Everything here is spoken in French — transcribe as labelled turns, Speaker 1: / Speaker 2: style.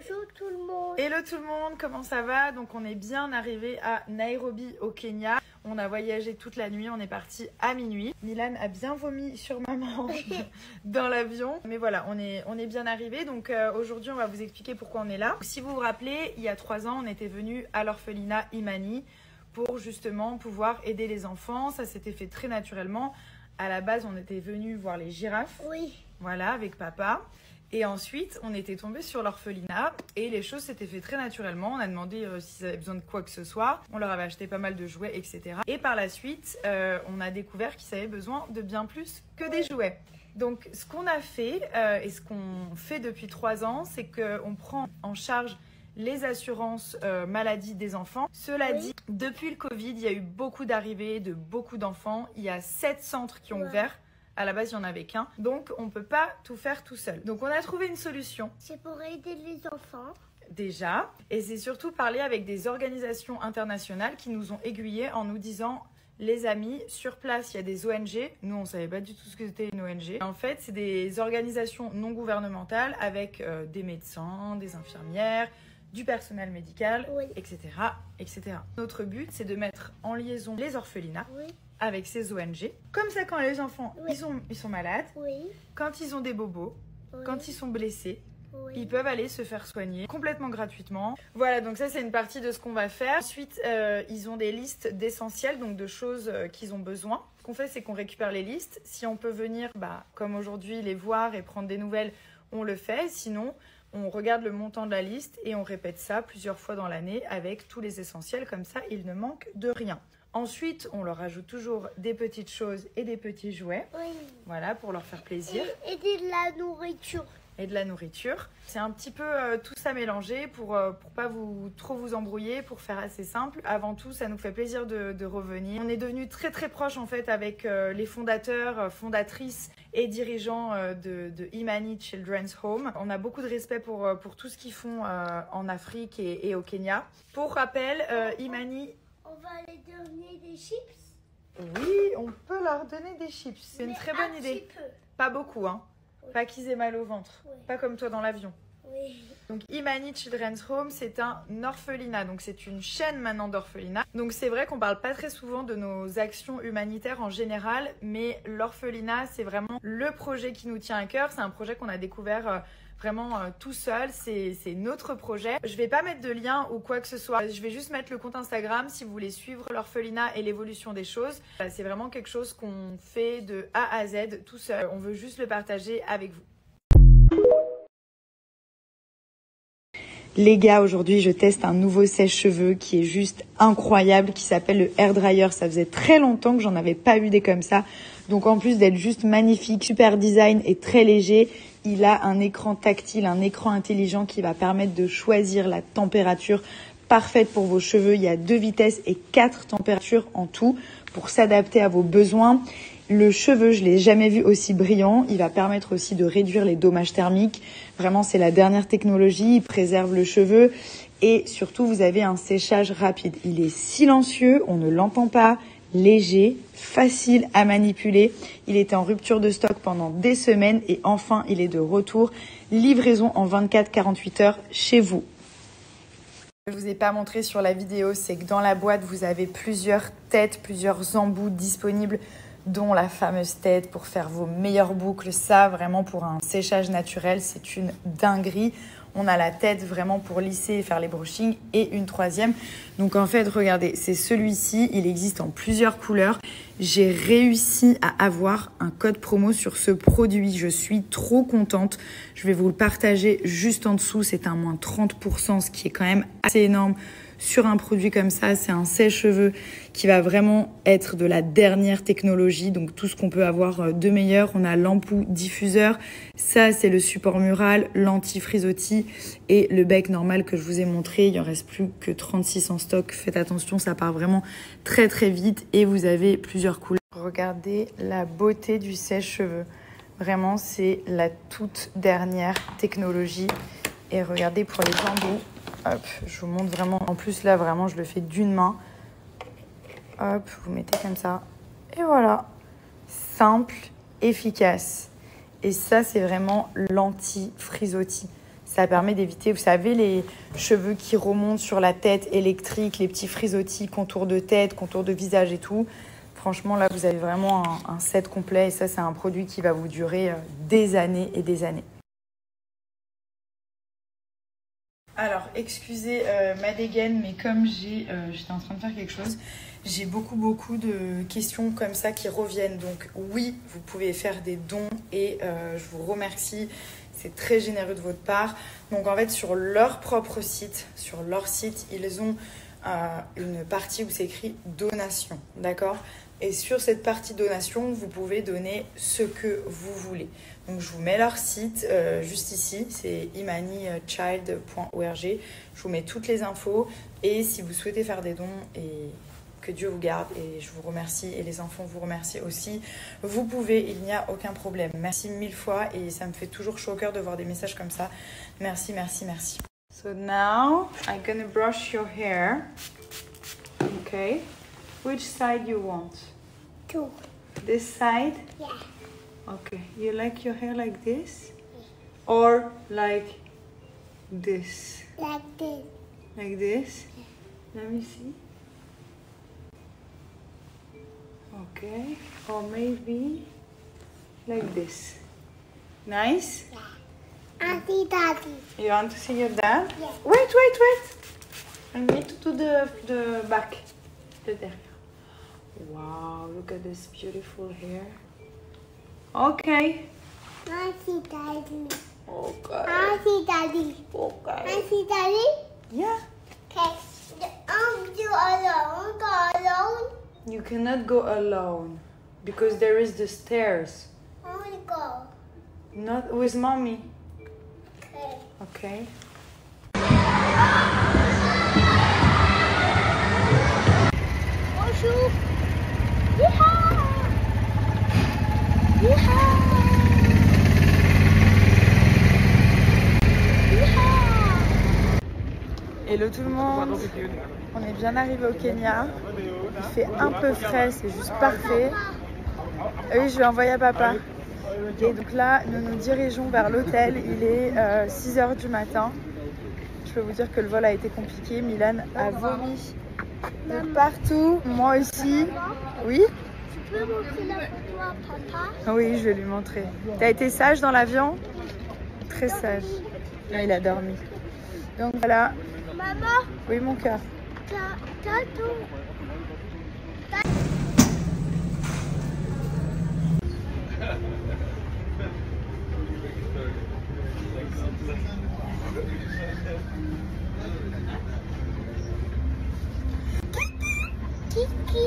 Speaker 1: Bonjour tout le monde.
Speaker 2: Hello tout le monde, comment ça va? Donc on est bien arrivé à Nairobi au Kenya. On a voyagé toute la nuit, on est parti à minuit. Milan a bien vomi sur maman dans l'avion. Mais voilà, on est bien arrivé. Donc aujourd'hui on va vous expliquer pourquoi on est là. Si vous vous rappelez, il y a 3 ans, on était venu à l'orphelinat Imani pour justement pouvoir aider les enfants. Ça s'était fait très naturellement. À la base, on était venu voir les girafes.
Speaker 1: Oui.
Speaker 2: Voilà, avec papa. Et ensuite, on était tombé sur l'orphelinat et les choses s'étaient fait très naturellement. On a demandé s'ils avaient besoin de quoi que ce soit. On leur avait acheté pas mal de jouets, etc. Et par la suite, on a découvert qu'ils avaient besoin de bien plus que des jouets. Donc, ce qu'on a fait et ce qu'on fait depuis 3 ans, c'est qu'on prend en charge les assurances maladie des enfants. Cela dit, depuis le Covid, il y a eu beaucoup d'arrivées de beaucoup d'enfants. Il y a 7 centres qui ont ouvert. À la base, il n'y en avait qu'un. Donc, on ne peut pas tout faire tout seul. Donc, on a trouvé une solution.
Speaker 1: C'est pour aider les enfants.
Speaker 2: Déjà. Et c'est surtout parler avec des organisations internationales qui nous ont aiguillés en nous disant... Les amis, sur place, il y a des ONG. Nous, on ne savait pas du tout ce que c'était une ONG. En fait, c'est des organisations non gouvernementales avec des médecins, des infirmières, du personnel médical, etc., etc. Notre but, c'est de mettre en liaison les orphelinats avec ces ONG. Comme ça, quand les enfants ils sont malades, quand ils ont des bobos, quand ils sont blessés, ils peuvent aller se faire soigner complètement gratuitement. Voilà, donc ça c'est une partie de ce qu'on va faire. Ensuite, ils ont des listes d'essentiels, donc de choses qu'ils ont besoin. Ce qu'on fait, c'est qu'on récupère les listes. Si on peut venir, comme aujourd'hui, les voir et prendre des nouvelles, on le fait. Sinon, on regarde le montant de la liste et on répète ça plusieurs fois dans l'année avec tous les essentiels. Comme ça, il ne manque de rien. Ensuite, on leur ajoute toujours des petites choses et des petits jouets. Voilà, pour leur faire plaisir.
Speaker 1: Et de la nourriture.
Speaker 2: Et de la nourriture. C'est un petit peu tout ça mélangé pour pas trop vous embrouiller, pour faire assez simple. Avant tout, ça nous fait plaisir de revenir. On est devenus très très proches en fait avec les fondateurs, fondatrices et dirigeants de Imani Children's Home. On a beaucoup de respect pour tout ce qu'ils font en Afrique et au Kenya. Pour rappel, Imani...
Speaker 1: On va leur donner des chips?
Speaker 2: Oui, on peut leur donner des chips. C'est une très bonne idée.
Speaker 1: Peu.
Speaker 2: Pas beaucoup, hein. Pas qu'ils aient mal au ventre. Pas comme toi dans l'avion. Donc Imani Children's Home, c'est un orphelinat. Donc c'est une chaîne maintenant d'orphelinat. Donc c'est vrai qu'on parle pas très souvent de nos actions humanitaires en général, mais l'orphelinat, c'est vraiment le projet qui nous tient à cœur. C'est un projet qu'on a découvert vraiment tout seul. C'est notre projet. Je vais pas mettre de lien ou quoi que ce soit. Je vais juste mettre le compte Instagram si vous voulez suivre l'orphelinat et l'évolution des choses. C'est vraiment quelque chose qu'on fait de A à Z tout seul. On veut juste le partager avec vous. Les gars, aujourd'hui, je teste un nouveau sèche-cheveux qui est juste incroyable, qui s'appelle le Hair Dryer. Ça faisait très longtemps que j'en avais pas eu des comme ça. Donc, en plus d'être juste magnifique, super design et très léger, il a un écran tactile, un écran intelligent qui va permettre de choisir la température parfaite pour vos cheveux. Il y a 2 vitesses et 4 températures en tout pour s'adapter à vos besoins. Le cheveu, je l'ai jamais vu aussi brillant. Il va permettre aussi de réduire les dommages thermiques. Vraiment, c'est la dernière technologie. Il préserve le cheveu. Et surtout, vous avez un séchage rapide. Il est silencieux, on ne l'entend pas, léger, facile à manipuler. Il était en rupture de stock pendant des semaines et enfin, il est de retour. Livraison en 24-48 heures chez vous. Ce que je ne vous ai pas montré sur la vidéo, c'est que dans la boîte, vous avez plusieurs têtes, plusieurs embouts disponibles, dont la fameuse tête pour faire vos meilleures boucles. Ça, vraiment, pour un séchage naturel, c'est une dinguerie. On a la tête vraiment pour lisser et faire les brushings et une 3e. Donc en fait, regardez, c'est celui-ci. Il existe en plusieurs couleurs. J'ai réussi à avoir un code promo sur ce produit. Je suis trop contente. Je vais vous le partager juste en dessous. C'est un moins 30%, ce qui est quand même assez énorme. Sur un produit comme ça, c'est un sèche-cheveux qui va vraiment être de la dernière technologie, donc tout ce qu'on peut avoir de meilleur. On a l'embout diffuseur, ça c'est le support mural, l'anti-frisottis et le bec normal que je vous ai montré. Il en reste plus que 36 en stock, faites attention, ça part vraiment très très vite et vous avez plusieurs couleurs. Regardez la beauté du sèche-cheveux, vraiment c'est la toute dernière technologie et regardez pour les embouts. Hop, je vous montre vraiment. En plus, là, vraiment, je le fais d'une main. Hop, vous mettez comme ça. Et voilà. Simple, efficace. Et ça, c'est vraiment l'anti-frisottis. Ça permet d'éviter, vous savez, les cheveux qui remontent sur la tête électrique, les petits frisottis, contours de tête, contours de visage et tout. Franchement, là, vous avez vraiment un set complet. Et ça, c'est un produit qui va vous durer des années et des années. Alors, excusez ma dégaine, mais comme j'étais en train de faire quelque chose, j'ai beaucoup de questions comme ça qui reviennent. Donc oui, vous pouvez faire des dons et je vous remercie. C'est très généreux de votre part. Donc en fait, sur leur propre site, ils ont une partie où c'est écrit donation, d'accord ? Et sur cette partie donation, vous pouvez donner ce que vous voulez. Donc je vous mets leur site juste ici, c'est imanichild.org. Je vous mets toutes les infos et si vous souhaitez faire des dons, et que Dieu vous garde et je vous remercie et les enfants vous remercient aussi, vous pouvez, il n'y a aucun problème. Merci 1000 fois et ça me fait toujours chaud au cœur de voir des messages comme ça. Merci. So now I'm gonna brush your hair. Okay. Which side you want?
Speaker 1: Two.
Speaker 2: This side?
Speaker 1: Yeah.
Speaker 2: Okay. You like your hair like this? Or like this?
Speaker 1: Like this.
Speaker 2: Like this? Let me see. Okay. Or maybe like this. Nice?
Speaker 1: Yeah. Auntie, Daddy.
Speaker 2: You want to see your dad?
Speaker 1: Yeah.
Speaker 2: Wait. I need to do the back. The derrière. Wow, look at this beautiful hair. Okay.
Speaker 1: Auntie, Daddy.
Speaker 2: Okay.
Speaker 1: Auntie, Daddy.
Speaker 2: Okay.
Speaker 1: Auntie, Daddy.
Speaker 2: Yeah.
Speaker 1: Okay. You alone. Go alone.
Speaker 2: You cannot go alone because there is the stairs.
Speaker 1: I want to go.
Speaker 2: Not with mommy.
Speaker 1: Okay.
Speaker 2: Okay.
Speaker 1: Bonjour. Yeehaw. Yeehaw.
Speaker 2: Hello tout le monde. On est bien arrivé au Kenya. Il fait un peu frais, c'est juste parfait. Oui, je vais envoyer à papa. Et donc là, nous nous dirigeons vers l'hôtel. Il est 6h du matin. Je peux vous dire que le vol a été compliqué. Milan a vomi de partout. Moi aussi. Oui?
Speaker 1: Tu peux montrer la photo à papa?
Speaker 2: Oui, je vais lui montrer. T'as été sage dans l'avion? Très sage. Ah, il a dormi. Donc voilà.
Speaker 1: Maman,
Speaker 2: Oui, mon cœur.
Speaker 1: t'as tout. Kiki.